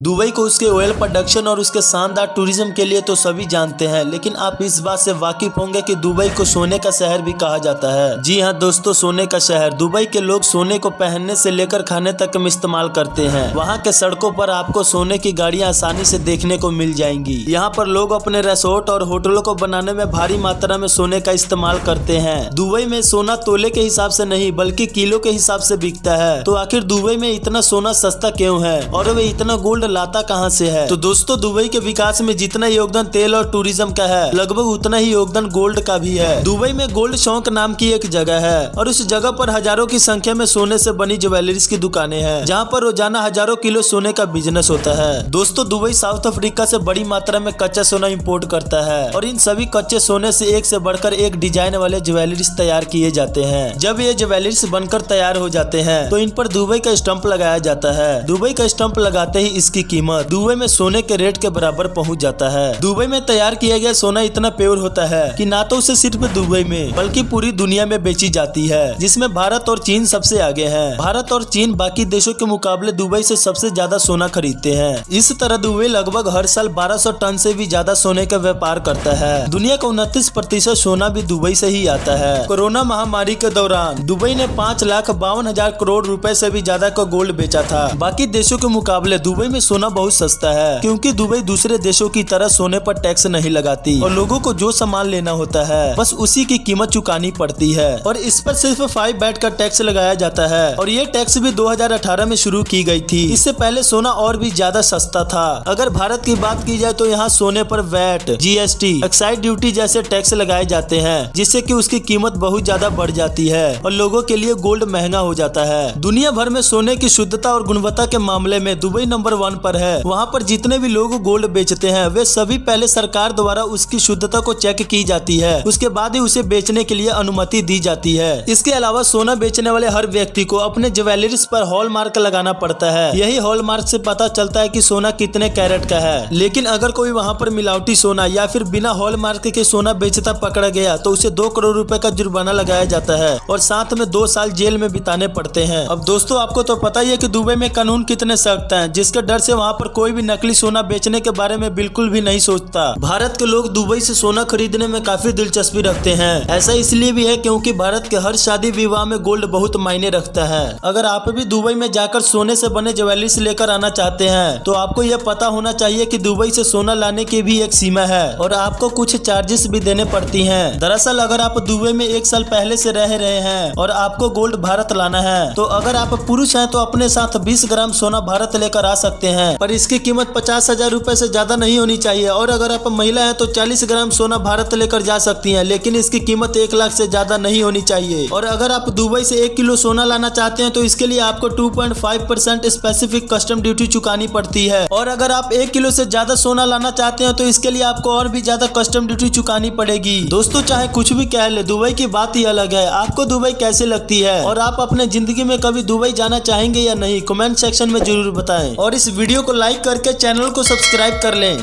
Dubai को उसके oil production और उसके शानदार टूरिज्म के लिए तो सभी जानते हैं, लेकिन आप इस बात से वाकिफ होंगे कि दुबई को सोने का शहर भी कहा जाता है। जी हां दोस्तों, सोने का शहर। दुबई के लोग सोने को पहनने से लेकर खाने तक में इस्तेमाल करते हैं। वहां के सड़कों पर आपको सोने की गाड़ियां आसानी से देखने को मिल जाएंगी। यहाँ पर लोग अपने रिसोर्ट और होटलों को बनाने में भारी मात्रा में सोने का इस्तेमाल करते हैं। दुबई में सोना तोले के हिसाब से नहीं बल्कि किलो के हिसाब से बिकता है। तो आखिर दुबई में इतना सोना सस्ता क्यों है और वे इतना गोल्ड लाता कहां से है? तो दोस्तों, दुबई के विकास में जितना योगदान तेल और टूरिज्म का है, लगभग उतना ही योगदान गोल्ड का भी है। दुबई में गोल्ड शौक नाम की एक जगह है और उस जगह पर हजारों की संख्या में सोने से बनी ज्वेलरीज की दुकानें हैं, जहां पर रोजाना हजारों किलो सोने का बिजनेस होता है। दोस्तों, दुबई साउथ अफ्रीका से बड़ी मात्रा में कच्चा सोना इंपोर्ट करता है और इन सभी कच्चे सोने से एक से बढ़कर एक डिजाइन वाले ज्वेलरीज तैयार किए जाते हैं। जब ये ज्वेलरीज बनकर तैयार हो जाते हैं तो इन पर दुबई का स्टंप लगाया जाता है। दुबई का स्टंप लगाते ही इसकी कीमत दुबई में सोने के रेट के बराबर पहुंच जाता है। दुबई में तैयार किया गया सोना इतना प्योर होता है कि ना तो उसे सिर्फ दुबई में बल्कि पूरी दुनिया में बेची जाती है, जिसमें भारत और चीन सबसे आगे हैं। भारत और चीन बाकी देशों के मुकाबले दुबई से सबसे ज्यादा सोना खरीदते हैं। इस तरह दुबई लगभग हर साल 1200 टन से भी ज्यादा सोने का व्यापार करता है। दुनिया का 29% सोना भी दुबई से ही आता है। कोरोना महामारी के दौरान दुबई ने 5,52,000 करोड़ रुपए से भी ज्यादा का गोल्ड बेचा था। बाकी देशों के मुकाबले दुबई में सोना बहुत सस्ता है, क्योंकि दुबई दूसरे देशों की तरह सोने पर टैक्स नहीं लगाती और लोगों को जो सामान लेना होता है बस उसी की कीमत चुकानी पड़ती है और इस पर सिर्फ 5 वैट का टैक्स लगाया जाता है। और ये टैक्स भी 2018 में शुरू की गई थी। इससे पहले सोना और भी ज्यादा सस्ता था। अगर भारत की बात की जाए तो यहाँ सोने पर वैट, जीएसटी, एक्साइज ड्यूटी जैसे टैक्स लगाए जाते हैं, जिससे कि उसकी कीमत बहुत ज्यादा बढ़ जाती है और लोगों के लिए गोल्ड महंगा हो जाता है। दुनिया भर में सोने की शुद्धता और गुणवत्ता के मामले में दुबई नंबर 1 पर है। वहाँ पर जितने भी लोग गोल्ड बेचते हैं वे सभी पहले सरकार द्वारा उसकी शुद्धता को चेक की जाती है, उसके बाद ही उसे बेचने के लिए अनुमति दी जाती है। इसके अलावा सोना बेचने वाले हर व्यक्ति को अपने ज्वेलरीज पर हॉलमार्क लगाना पड़ता है। यही हॉलमार्क से पता चलता है कि सोना कितने कैरेट का है। लेकिन अगर कोई वहाँ पर मिलावटी सोना या फिर बिना हॉलमार्क के सोना बेचता पकड़ा गया तो उसे 2 करोड़ रुपए का जुर्माना लगाया जाता है और साथ में 2 साल जेल में बिताने पड़ते हैं। अब दोस्तों, आपको तो पता ही है कि दुबई में कानून कितने सख्त हैं, जिसके डर से वहाँ पर कोई भी नकली सोना बेचने के बारे में बिल्कुल भी नहीं सोचता। भारत के लोग दुबई से सोना खरीदने में काफी दिलचस्पी रखते हैं। ऐसा इसलिए भी है क्योंकि भारत के हर शादी विवाह में गोल्ड बहुत मायने रखता है। अगर आप भी दुबई में जाकर सोने से बने ज्वेलरीज लेकर आना चाहते हैं तो आपको यह पता होना चाहिए कि दुबई से सोना लाने की भी एक सीमा है और आपको कुछ चार्जेस भी देने पड़ती हैं। दरअसल अगर आप दुबई में 1 साल पहले से रह रहे हैं और आपको गोल्ड भारत लाना है तो अगर आप पुरुष हैं तो अपने साथ 20 ग्राम सोना भारत लेकर आ सकते हैं, पर इसकी कीमत 50,000 रुपए से ज्यादा नहीं होनी चाहिए। और अगर आप महिला हैं तो 40 ग्राम सोना भारत लेकर जा सकती हैं, लेकिन इसकी कीमत 1 लाख से ज्यादा नहीं होनी चाहिए। और अगर आप दुबई से 1 किलो सोना लाना चाहते हैं तो इसके लिए आपको 2.5% स्पेसिफिक कस्टम ड्यूटी चुकानी पड़ती है। और अगर आप 1 किलो से ज्यादा सोना लाना चाहते हैं तो इसके लिए आपको और भी ज्यादा कस्टम ड्यूटी चुकानी पड़ेगी। दोस्तों, चाहे कुछ भी कह ले, दुबई की बात ही अलग है। आपको दुबई कैसे लगती है और आप अपने जिंदगी में कभी दुबई जाना चाहेंगे या नहीं, कमेंट सेक्शन में जरूर बताएं और इस वीडियो को लाइक करके चैनल को सब्सक्राइब कर लें।